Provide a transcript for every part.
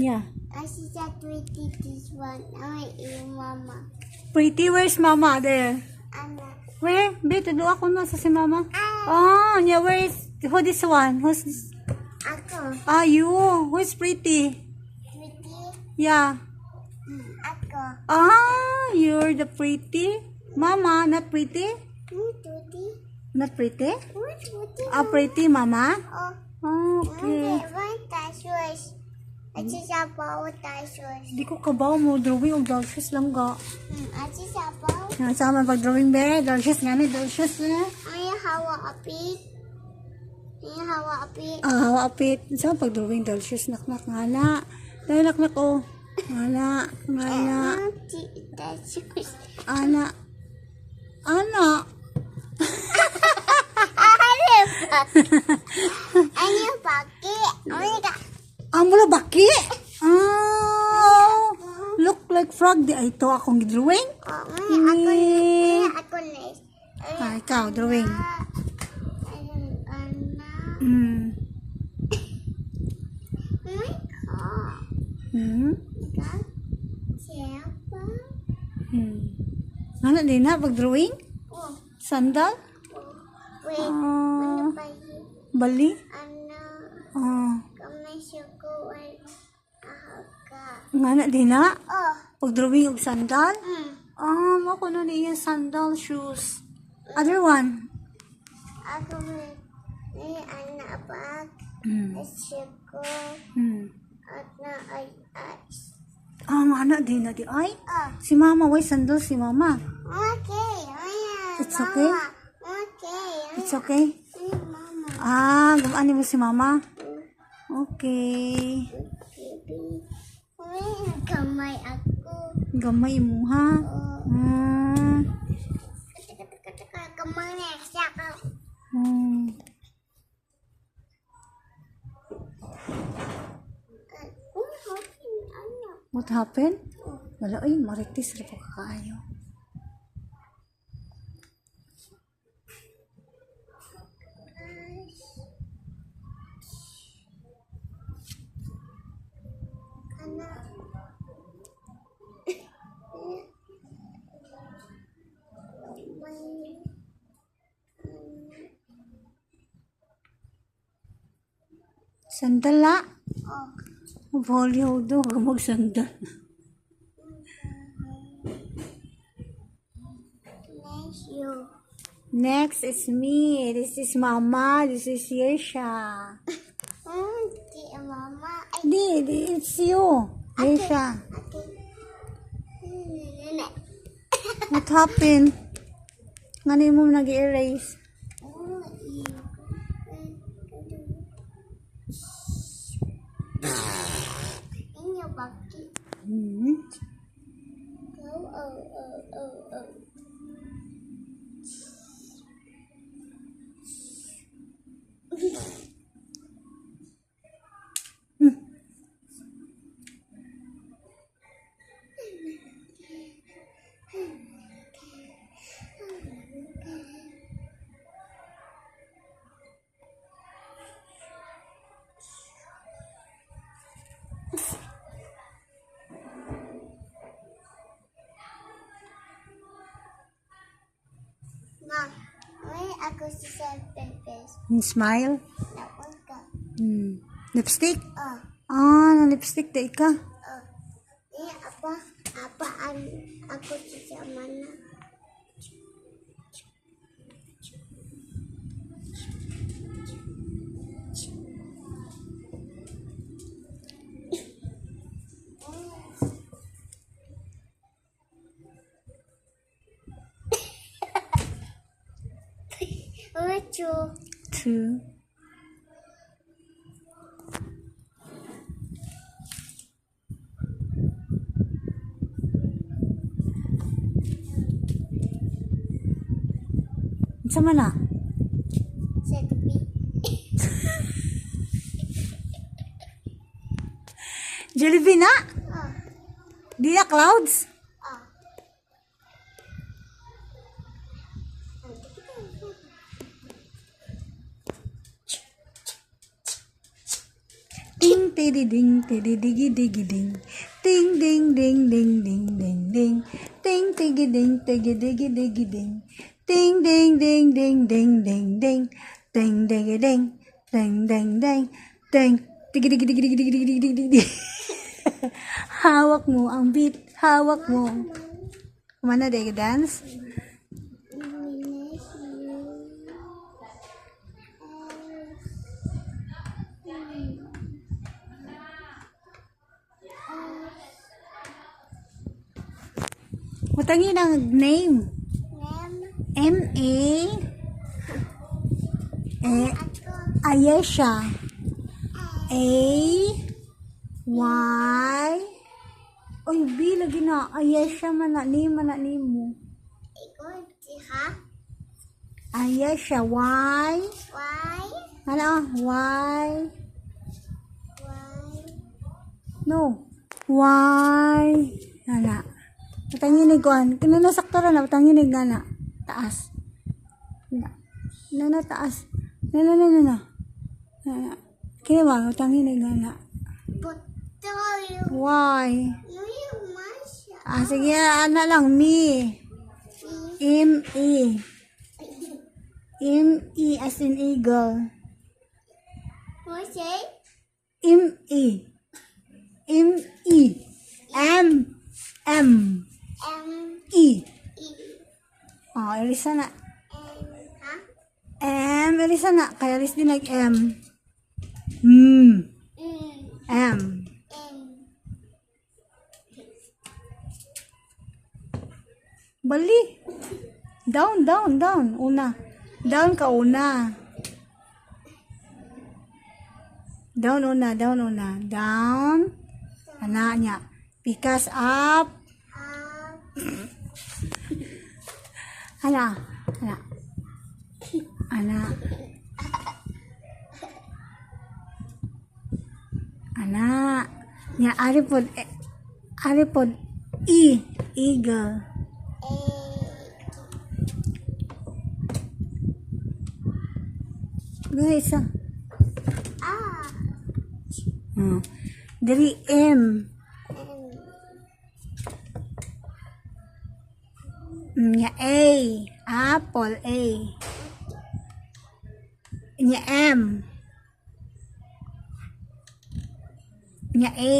Yeah. I see that pretty this one. I eat mama. Pretty, where's mama? There. Anna. Where? Bito, do ako na sa si mama. Ah. Oh, yeah, where is, who this one? Who's this? Ako. Ah, you. Who's pretty? Pretty. Yeah. Ako. Ah, you're the pretty? Mama, not pretty? Pretty. Not pretty? Pretty. Ah, pretty, mama? Oh. Okay. One dinosaurs. I see that ball with dinosaurs. Di ko kabaw mo, drawing og dalshes lang ga. I see that ball. Sama pag-drawing be, dalshes nga ni, dalshes na. I hawa a pig. I hawa a pig. Ah, hawa apit. Sama pag-drawing dalshes, naknak nga na. Dahil naknak oh. Ana, ana, Dinosaurs. ana. Ana. Ano baki? Oh my god. Amula baki. Oh. Look like frog di ay to akong drawing. Ako na. Ah, ikaw drawing. Oh Mm. my god. Hmm. Siapa? Ano din na pag-drawing? Oh, Sandal? wait. Ah, Ano ba yun? bali? Ano? Ah, Kami suko ay ahaka. nga na din na? Oh. Pag-drawing og sandal? Hmm. Ah, mako na niya sandal shoes. Other one? Ako may anak bag. Hmm. Suko. At na ay ice. Ah, nga na din na di ay? Oh. Si mama, why sandal si mama? Okay. Ayan. It's okay? Mama. Okay. It's okay? Mama. Ah, gamani mo si mama? Okay. Baby. Uy, kamay ako. Gamay mo ha? Oh. Ah. Kamay na siya ka. Hmm. Ano? What happened? Wala, ay, maritis rin po kakayo. Ano? Sandal la. Oh. Volyo do, gamag sandal. Thank you. Next is me. This is mama. This is Yesha. Di mama. Ay, Di, it's you. Yesha. okay. What happened? Ngani mo nag-erase? Oh, iyo. Inyo baki. Hmm. Oh. Ma, may ako sa pepes. Smile. Tapos ka. Lipstick? Oh. Ah, na lipstick da ka. Oh. Apaan ako sa mana. Ocho. 2. Sama na? Setpi. Jollibee na? Oh. Di na clouds? Oh. Ting, tididing, tididigi-digi-ding. Ding, ding, ding, ding, ding, ding, ding. Ding, tigiding, tigidigi-digi-ding. Ding, ding, ding, ding, ding, ding, ding. Ding, digi-ding. Ding, ding, ding. Ding. Tigidigi-digi-digi-digi-digi-digi. Hawak mo ang beat. Hawak mo. Kumana, day dance? Matangin ang name. M-A Ayesha. A-Y Oy, B lagi na. Ayesha ni mo. Ikaw, ha? Ayesha. Y. Why? Ano? Y. Why? No. Y. Hala. Patanginig ko. Kinanasakto na. Patanginig na. Taas. Na. Taas. Na. Kaya ba? Patanginig na. But tell you. Why? You Masha. Sige, ano lang. Me. M-E. M-E as in eagle. What say? M-E. M-E. M. M. E. E. Oh, ilisa na. Ha? M. Ilisa na. Kaya alis din nag-M. Mm. M. M. Bali. Down. Una. Down ka una. Down una. Down. Ana niya. Pikas up. Ana. Nya aripod E. Eagle. Guys, Dari M. Nya A. Apple A. Nya M. Nya A.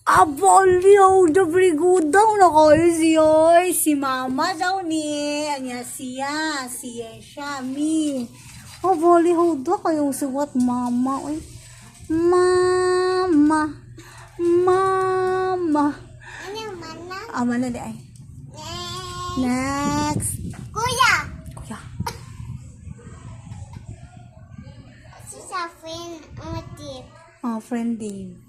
Abolyo, dobri good daw na kayo siya. Si mama daw ni. Anya siya siya, me. Abolyo daw kayong suwat mama. Uy. Mama. Ano mana? Mana di ay. Next. Kuya. Kuya. Si Safin Matip. Oh, friend Dave.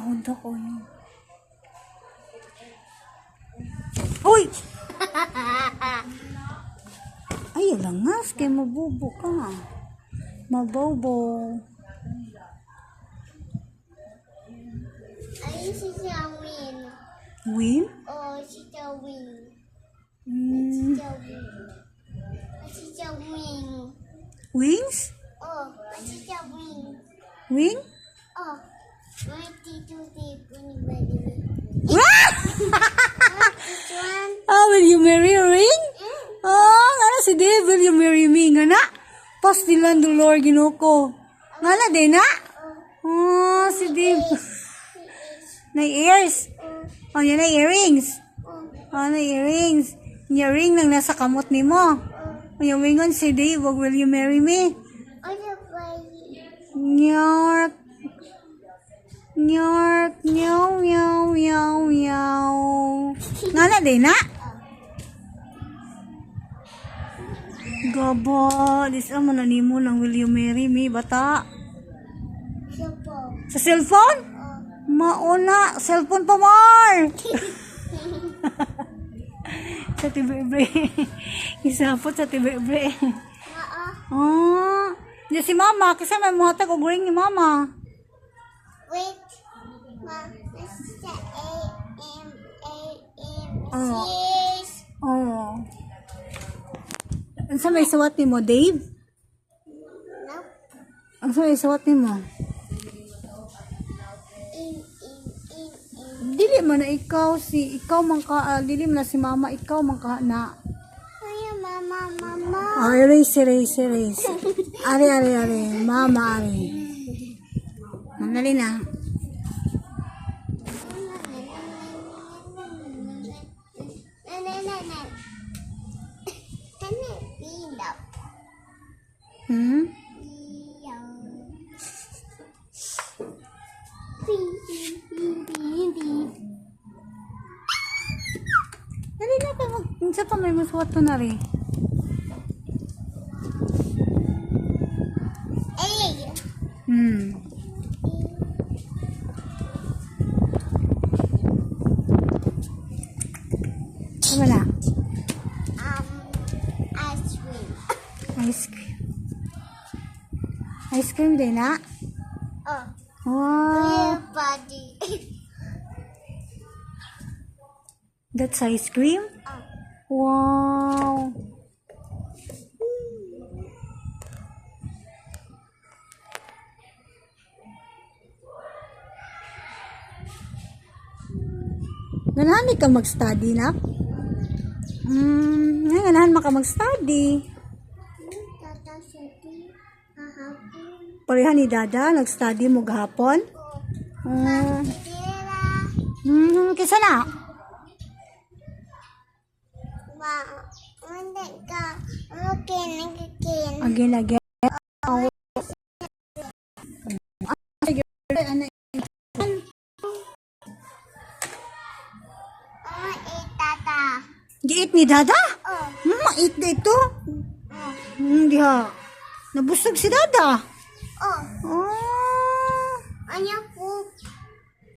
Honda ko yun. Uy! Ay, langas. Kaya mabubo ka. Mabobo. Ay, si Win. Win? Oh, si Win. Si Win. Wings? Oh, si Win. Wing? Oh, my tito tip anybody. Will you marry a ring? Ano si Dave? Will you marry me? Nga na? Pastilan do Lord ginuko. Nga na, din na? Si Dave. Na ears. Yan na earrings. Na earrings. Yung ring lang nasa kamot ni mo. Uyamingon si Dave, wag will you marry me? Ano ba yun? York. York. Meow, meow, meow, meow. Nga na, din na? Gaba, this amo na nimo ng will you marry me, bata? Siya po. Sa cellphone? Mauna, cellphone pa more. Sa tibebre. Isapot sa tibebre. Oo. Di si mama, kasi may muhatag og ring ni mama. Wait. Ma, nasa A-M-A-M. Oo. Yes. Oh. Ang sa may suwat ni mo, Dave? No. Ang sa may suwat ni mo? In. Dili man na ikaw man ka, dili man na si mama, ikaw man ka na. Ay, mama. Oh, erase. Ari. Mama, ari. Mandali na. Hmm? Dali na ka mag... Sa pa may masuwat to na rin. Hmm. Wala. Ice cream. Ice cream. Ice cream din na? Oh, Wow. real body. That's ice cream? Oh. Wow. Ganahan ka mag-study na? Ganahan ka mag-study. Tata Seti, hahapon. Pareha ni Dada, nag-study mo gahapon? Oh. Tira. Kisa na? Ma, hindi ka. Okay, nagkikin. Again. Tata. Giit ni Dada? Oh. Mait na ito. Oh. Hindi ha. Nabusog si Dada. Oh. Oh. Ano po?